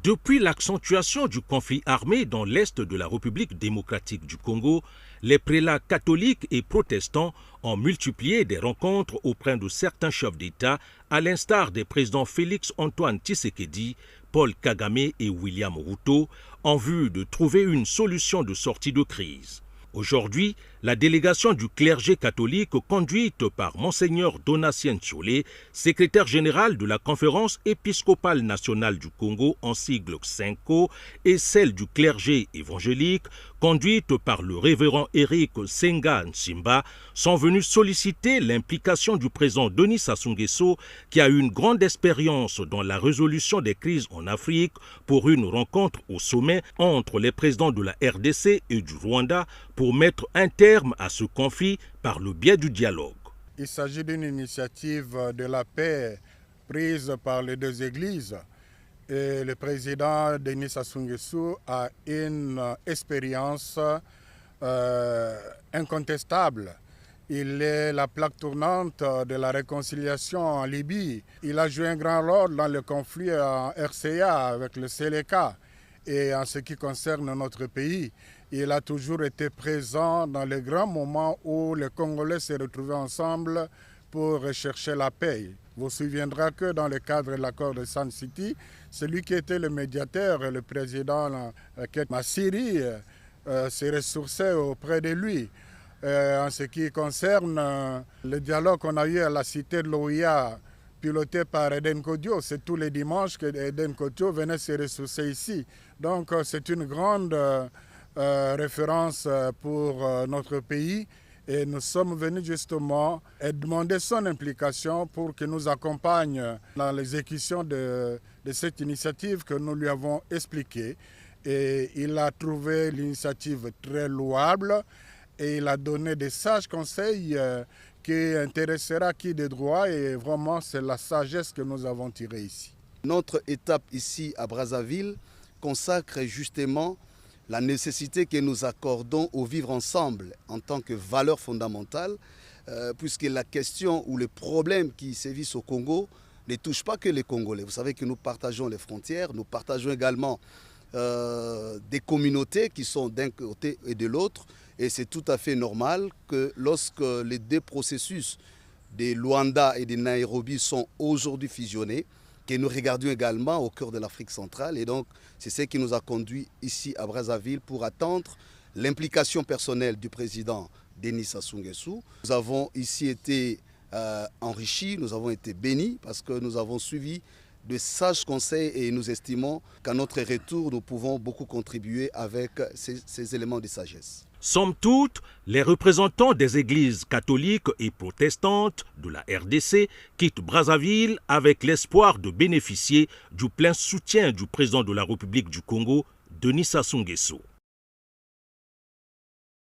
Depuis l'accentuation du conflit armé dans l'est de la République démocratique du Congo, les prélats catholiques et protestants ont multiplié des rencontres auprès de certains chefs d'État, à l'instar des présidents Félix-Antoine Tshisekedi, Paul Kagame et William Ruto, en vue de trouver une solution de sortie de crise. Aujourd'hui, la délégation du clergé catholique conduite par Monseigneur Donatien Tcholé, secrétaire général de la Conférence épiscopale nationale du Congo en sigle CENCO, et celle du clergé évangélique, conduite par le révérend Eric Senga Nsimba, sont venus solliciter l'implication du président Denis Sassou Nguesso, qui a une grande expérience dans la résolution des crises en Afrique, pour une rencontre au sommet entre les présidents de la RDC et du Rwanda pour mettre un terme à ce conflit par le biais du dialogue. Il s'agit d'une initiative de la paix prise par les deux églises. Et le président Denis Sassou Nguesso a une expérience incontestable. Il est la plaque tournante de la réconciliation en Libye. Il a joué un grand rôle dans le conflit en RCA avec le Seleka. Et en ce qui concerne notre pays, il a toujours été présent dans les grands moments où les Congolais se retrouvaient ensemble pour rechercher la paix. Vous vous souviendrez que dans le cadre de l'accord de Sun City, celui qui était le médiateur, le président Massiri, se ressourçait auprès de lui. En ce qui concerne le dialogue qu'on a eu à la cité de l'OIA, piloté par Eden Kodio, c'est tous les dimanches que Eden Kodio venait se ressourcer ici. Donc c'est une grande référence pour notre pays. Et nous sommes venus justement demander son implication pour qu'il nous accompagne dans l'exécution de cette initiative que nous lui avons expliquée. Et il a trouvé l'initiative très louable et il a donné des sages conseils qui intéressera qui de droit. Et vraiment, c'est la sagesse que nous avons tirée ici. Notre étape ici à Brazzaville consacre justement la nécessité que nous accordons au vivre ensemble en tant que valeur fondamentale, puisque la question ou les problèmes qui sévissent au Congo ne touchent pas que les Congolais. Vous savez que nous partageons les frontières, nous partageons également des communautés qui sont d'un côté et de l'autre, et c'est tout à fait normal que lorsque les deux processus de Luanda et de Nairobi sont aujourd'hui fusionnés, que nous regardions également au cœur de l'Afrique centrale. Et donc, c'est ce qui nous a conduits ici à Brazzaville pour attendre l'implication personnelle du président Denis Sassou Nguesso. Nous avons ici été enrichis, nous avons été bénis parce que nous avons suivi de sages conseils et nous estimons qu'à notre retour, nous pouvons beaucoup contribuer avec ces éléments de sagesse. Somme toute, les représentants des églises catholiques et protestantes de la RDC quittent Brazzaville avec l'espoir de bénéficier du plein soutien du président de la République du Congo, Denis Sassou Nguesso.